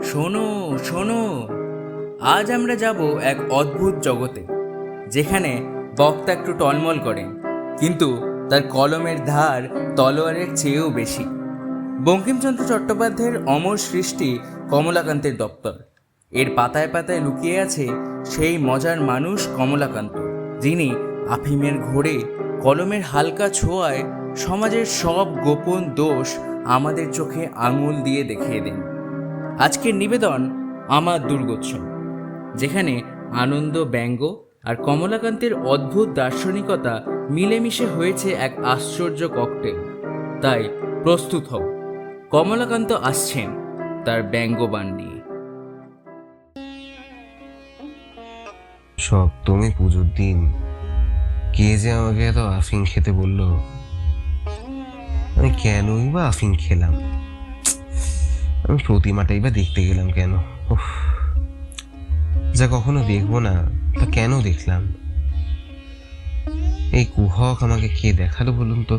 শোনো শোনো, আজ আমরা যাব এক অদ্ভুত জগতে, যেখানে বক্তা একটু টলমল করেন, কিন্তু তার কলমের ধার তলোয়ারের চেয়েও বেশি। বঙ্কিমচন্দ্র চট্টোপাধ্যায়ের অমর সৃষ্টি কমলাকান্তের দপ্তর। এর পাতায় পাতায় লুকিয়ে আছে সেই মজার মানুষ কমলাকান্ত, যিনি আফিমের ঘোরে কলমের হালকা ছোঁয়ায় সমাজের সব গোপন দোষ আমাদের চোখে আঙুল দিয়ে দেখিয়ে দেন। আজকের নিবেদন আমার দুর্গোৎসব, যেখানে আনন্দ, ব্যঙ্গ আর কমলাকান্তের অদ্ভুত দার্শনিকতা মিলেমিশে হয়েছে এক আশ্চর্য ককটেল। তাই প্রস্তুত হও, কমলাকান্ত আসছেন তার ব্যঙ্গবাণ নিয়ে। সপ্তমী পুজোর দিন কে যে আমাকে এত আফিং খেতে বললো, আমি কেনই বা আফিং খেলাম? আমি প্রতিমাটাই বা দেখতে গেলাম কেন? যা কখনো দেখবো না তা কেন দেখলাম? এই কুহক আমাকে কে দেখালো বলুন তো?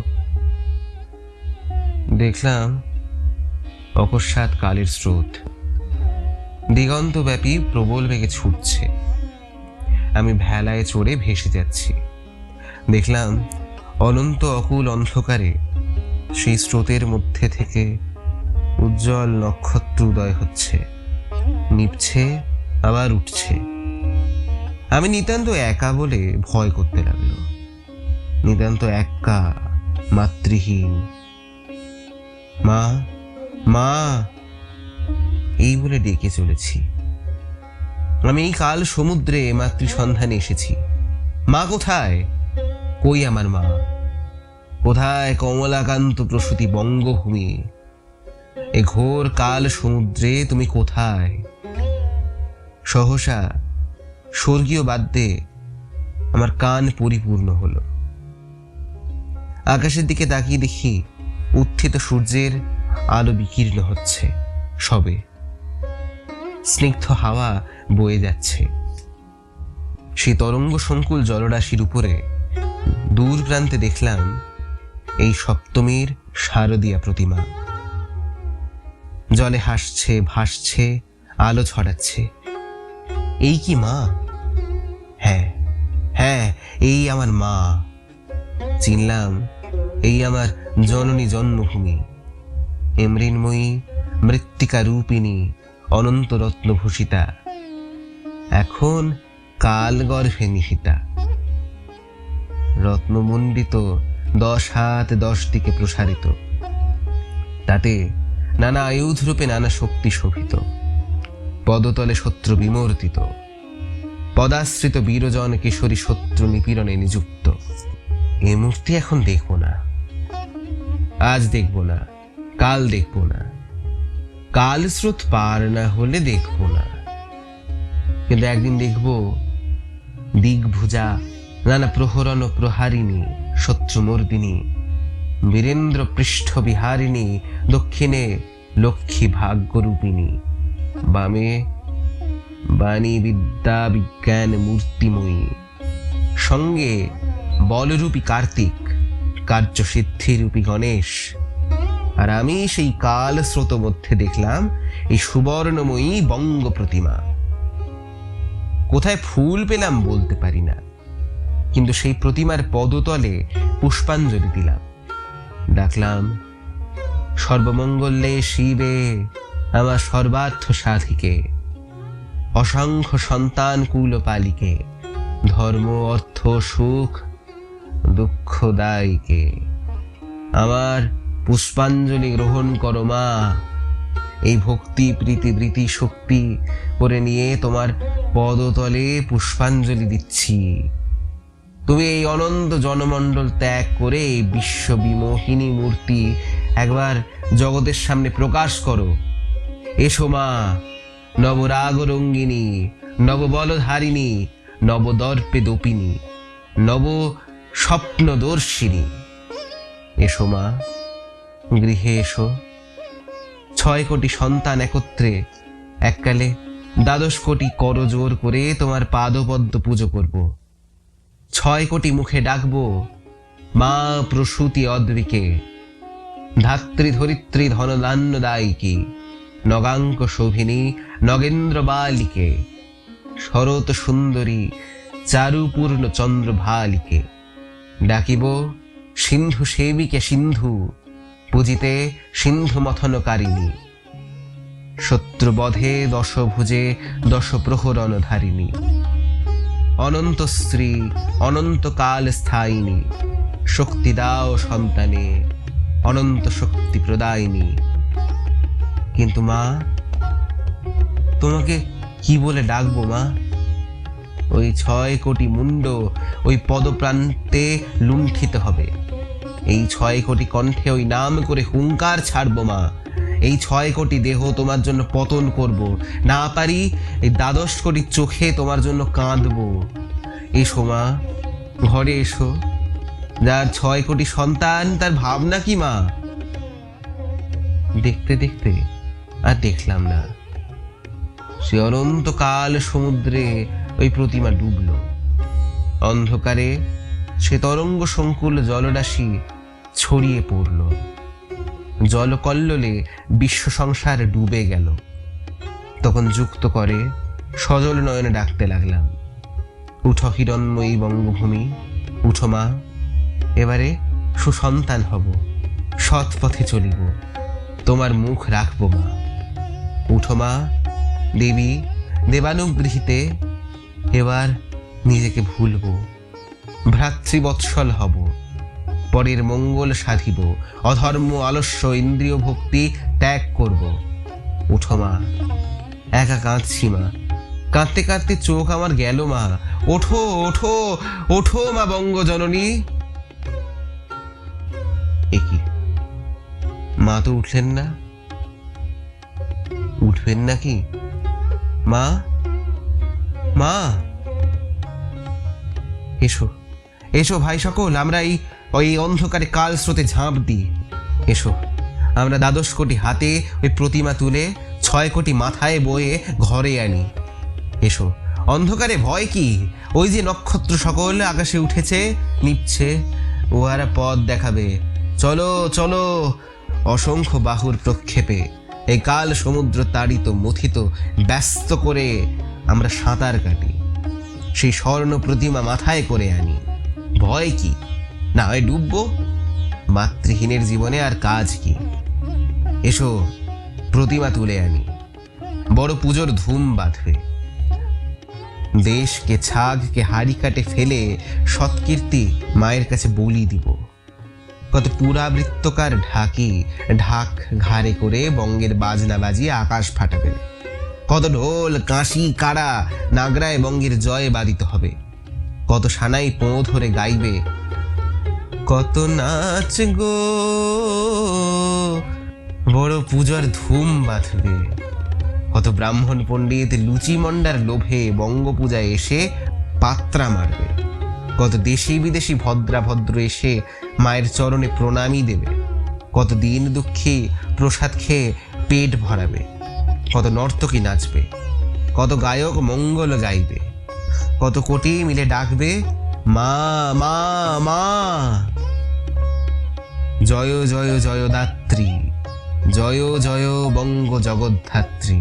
দেখলাম অকস্মাৎ কালের স্রোত দিগন্তব্যাপী প্রবল বেগে ছুটছে। আমি ভেলায় চড়ে ভেসে যাচ্ছি। দেখলাম অনন্ত অকুল অন্ধকারে সেই স্রোতের মধ্যে থেকে উজ্জ্বল নক্ষত্র উদয় হচ্ছে, নিভছে আবার উঠছে। আমি নিতান্ত একা বলে ভয় করতে লাগলো। নিতান্ত একা, মাতৃহীন। মা, মা এই বলে ডেকে চলেছি। আমি এই কাল সমুদ্রে মাতৃ সন্ধানে এসেছি। মা কোথায়? কই আমার মা? কোথায় কমলাকান্ত প্রসূতি বঙ্গভূমি? এ ঘোর কাল সমুদ্রে তুমি কোথায়? সহসা স্বর্গীয় বাদ্যে আমার কান পরিপূর্ণ হলো। আকাশের দিকে তাকিয়ে দেখি উত্থিত সূর্যের আলো বিকীর্ণ হচ্ছে সবে। স্নিগ্ধ হাওয়া বয়ে যাচ্ছে। সেই তরঙ্গ সংকুল জলরাশির উপরে দূর প্রান্তে দেখলাম এই সপ্তমীর শারদীয়া প্রতিমা। জলে হাসছে, ভাসছে, আলো ছড়াচ্ছে। এই কি মা? হ্যাঁ হ্যাঁ, এই আমার মা। চিনলাম এই আমার জননী জন্মভূমি, এ মৃন্ময়ী মৃত্তিকা রূপিণী অনন্ত রত্নভূষিতা, এখন কাল গর্ভে নিহিতা। রত্নমণ্ডিত 10 হাত 10 দিকে প্রসারিত, তাতে নানা আয়ুধ রূপে নানা শক্তি শোভিত। পদতলে শত্রু বিমর্দিত, পদাশ্রিত বীরজন কিশোরী শত্রু নিপীড়নে নিযুক্ত। এ মূর্তি এখন দেখব না, আজ দেখব না, কাল দেখব না, কাল স্রোত পার না হলে দেখব না, কিন্তু একদিন দেখব দিগ্ভুজা নানা প্রহরণ প্রহারিণী শত্রুমর্দিনী, বীরেন্দ্র পৃষ্ঠ বিহারিণী, দক্ষিণে লক্ষ্মী ভাগ্যরূপিণী, বামে বাণী বিদ্যা বিজ্ঞান মূর্তিময়ী, সঙ্গে বলরূপী কার্তিক, কার্যসিদ্ধিরূপী গণেশ। আর আমি সেই কাল স্রোত মধ্যে দেখলাম এই সুবর্ণময়ী বঙ্গ প্রতিমা। কোথায় ফুল পেলাম বলতে পারি না, কিন্তু সেই প্রতিমার পদতলে পুষ্পাঞ্জলি দিলাম। ডাকলাম, সর্বমঙ্গলে শিবে আমার সর্বার্থ সাধিকে, অসংখ্য সন্তান কুল পালিকে, ধর্ম অর্থ সুখ দুঃখদায়ীকে। আমার পুষ্পাঞ্জলি গ্রহণ করো মা। এই ভক্তি প্রীতি বৃতি শক্তি করে নিয়ে তোমার পদতলে পুষ্পাঞ্জলি দিচ্ছি। তুমি এই অনন্ত জনমণ্ডল ত্যাগ করে এই বিশ্ব বিমোহিনী মূর্তি একবার জগতের সামনে প্রকাশ করো। এসো মা, নবরাগ রঙ্গিনী, নববলধারিণী, নবদর্পে দপিনী, নব স্বপ্নদর্শিনী। এসো মা, গৃহে এসো। 6 কোটি সন্তান একত্রে এককালে 12 কোটি করজোর করে তোমার পাদপদ্ম পুজো করব। 6 কোটি মুখে ডাকবো, মা প্রসূতি অদ্রিকে, ধাত্রী ধরিত্রী ধনধান্যদায়িকী, নগাঙ্ক শোভিনী নগেন্দ্র বালিকে, শরৎ সুন্দরী চারুপূর্ণ চন্দ্রভালিকে। ডাকিব সিন্ধু সেবিকে সিন্ধু, পূজিতে সিন্ধু মথনকারিণী। শত্রুবধে দশভুজে দশ প্রহরণ ধারিণী, অনন্ত শ্রী অনন্তকাল স্থায়িনী। শক্তি দাও সন্তানে, অনন্ত শক্তি প্রদায়িনী। কিন্তু মা, তোমাকে কি বলে ডাকবো মা? ওই 6 কোটি মুন্ড ওই পদপ্রান্তে লুণ্ঠিত হবে। এই 6 কোটি কণ্ঠে ওই নাম করে হুঙ্কার ছাড়বো মা। এই 6 কোটি দেহ তোমার জন্য পতন করব, না পারি এই 12 কোটি চোখে তোমার জন্য কাঁদবো। এসো মা, ঘরে এসো। যার 6 কোটি সন্তান তার ভাবনা কি মা? দেখতে দেখতে আর দেখলাম না। সে অনন্তকাল সমুদ্রে ওই প্রতিমা ডুবল। অন্ধকারে সে তরঙ্গ সংকুল জলরাশি ছড়িয়ে পড়ল। জলকল্লোলে বিশ্ব সংসার ডুবে গেল। তখন যুক্ত করে সজল নয়নে ডাকতে লাগলাম, উঠো হিরণ্ময়ী বঙ্গভূমি, উঠো মা। এবারে সুসন্তান হব, সৎ পথে চলিব, তোমার মুখ রাখবো মা। উঠো মা দেবী দেবানুগৃহীতে, এবার নিজেকে ভুলব, ভ্রাতৃবৎসল হব, পরের মঙ্গল সাধিব, অধর্ম আলস্য ইন্দ্রিয় ভক্তি ত্যাগ করব। উঠো মা। একা কাঁদছি মা, কাঁদতে কাঁদতে চোখ আমার গেল মা। ওঠো ওঠো ওঠো মা বঙ্গজননী। একি মা তো উঠলেন না? উঠবেন নাকি মা? মা এসো, এসো ভাই সকল, আমরা ওই অন্ধকারে কাল স্রোতে ঝাঁপ দিই। এসো, আমরা 12 কোটি হাতে ওই প্রতিমা তুলে 6 কোটি মাথায় বয়ে ঘরে আনি। এসো, অন্ধকারে ভয় কি? ওই যে নক্ষত্র সকল আকাশে উঠেছে, নিচ্ছে, ওহারা পথ দেখাবে। চলো চলো, অসংখ্য বাহুর প্রক্ষেপে এই কাল সমুদ্র তাড়িত মথিত ব্যস্ত করে আমরা সাঁতার কাটি, সেই স্বর্ণ প্রতিমা মাথায় করে আনি। ভয় কি? না হয় ডুববো, মাতৃহীনের জীবনে আর কাজ কি? এসো, প্রতিমা তুলে আনি, বড় পুজোর ধুম বাঁধবে। দেশকে ছাগকে হাড়ি কাটে ফেলে সৎকীর্তি মায়ের কাছে বলি দিব। কত পুরাবৃত্তকার ঢাক ঘাড়ে করে বঙ্গের বাজনা বাজিয়ে আকাশ ফাটাবে। কত ঢোল কাঁসি কাড়া নাগরায় বঙ্গের জয় বাদিত হবে। কত সানাই পো ধরে গাইবে, কত নাচ গো, বড় পূজার ধুম বাঁধবে। কত ব্রাহ্মণ পণ্ডিত লুচি মন্ডার লোভে বঙ্গ পূজায় এসে পাত্রা মারবে। কত দেশি বিদেশি ভদ্র এসে মায়ের চরণে প্রণামী দেবে। কত দিন দুঃখী প্রসাদ খেয়ে পেট ভরাবে। কত নর্তকী নাচবে, কত গায়ক মঙ্গল গাইবে। কত কোটি মিলে ডাকবে মা মা মা। জয় জয় জয় দাত্রী, জয় জয় বঙ্গ জগদ্ধাত্রী।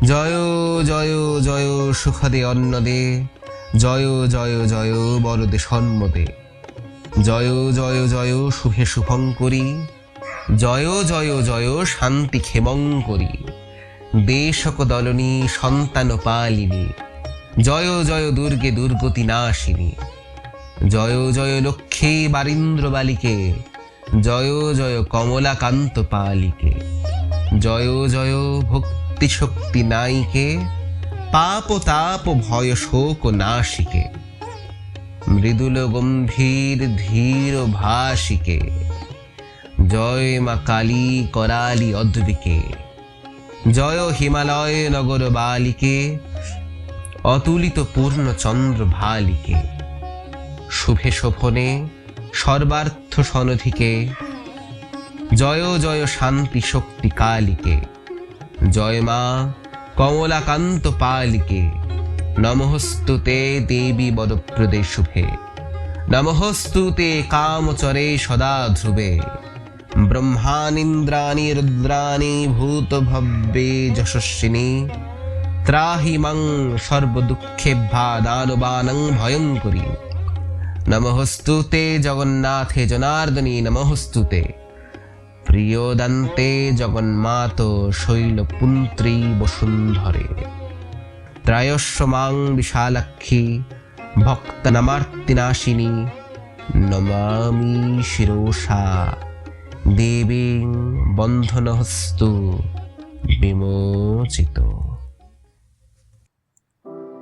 জয় জয় জয় সুখদে অন্নদে, জয় জয় জয় বরদে সন্মদে। জয় জয় জয় শুভে শুভঙ্করী, জয় জয় জয় শান্তি ক্ষেমঙ্করী। দেশক দলনী সন্তান পালিনী, জয় জয় দুর্গে দুর্গতি নাশিনী। জয় জয় লক্ষ্মী বারীন্দ্র বালিকে, জয় জয় কমলাকান্ত পালিকে। জয় জয় ভক্তি শক্তি নাইকে, পাপ তাপ ভয় শোক নাশিকে। মৃদুল গম্ভীর ধীর ভাসিকে, জয় মা কালী করালি অদ্বিকে। জয় হিমালয় নগর বালিকে, অতুলিত পূর্ণ চন্দ্র ভালিকে। শুভে শোভনে সর্বার্থ সনধিকে, জয় জয় শান্তি শক্তি কালিকে। জয় মা কমলাকান্ত পালিকে। নমস্তুতে দেবী বরপ্রদে শুভে, নমস্তুতে কামচরে সদা ধ্রুবে। ব্রহ্মানীন্দ্রাণি রুদ্রাণি ভূতভব্যে যশস্বিনী ত্রাহি মাং সর্বদুঃখেভ্যা দানবানং ভয়ঙ্করী। নমস্তুতে জগন্নাথে জনার্দনী, নমস্তুতে প্রিয়দান্তে জগন্মাত শৈলপুন্ত্রী বসুন্ধরে। ত্রয়স্ব মাং বিশালাক্ষী ভক্তনামার্তিনাশিনী, নমামি শিরোষা দেবীং বন্ধনহস্তু বিমোচিত।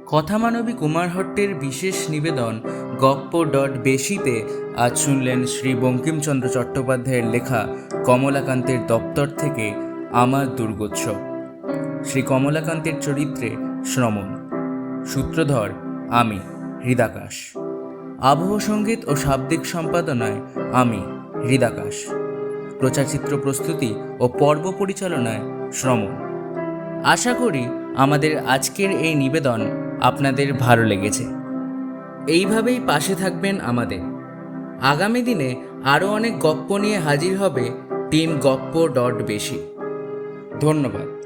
কথামানবী কুমারহট্টের বিশেষ নিবেদন গপ্প.বেশিতে আজ শুনলেন শ্রী বঙ্কিমচন্দ্র চট্টোপাধ্যায়ের লেখা কমলাকান্তের দপ্তর থেকে আমার দুর্গোৎসব। শ্রী কমলাকান্তের চরিত্রে শ্রমণ, সূত্রধর আমি হৃদাকাশ, আবহ সঙ্গীত ও শাব্দিক সম্পাদনায় আমি হৃদাকাশ, প্রচারচিত্র প্রস্তুতি ও পর্ব পরিচালনায় শ্রমণ। আশা করি আমাদের আজকের এই নিবেদন আপনাদের ভালো লেগেছে। এইভাবেই পাশে থাকবেন আমাদের। আগামী দিনে আরও অনেক গপ্প নিয়ে হাজির হবে টিম গপ্প.বেশি। ধন্যবাদ।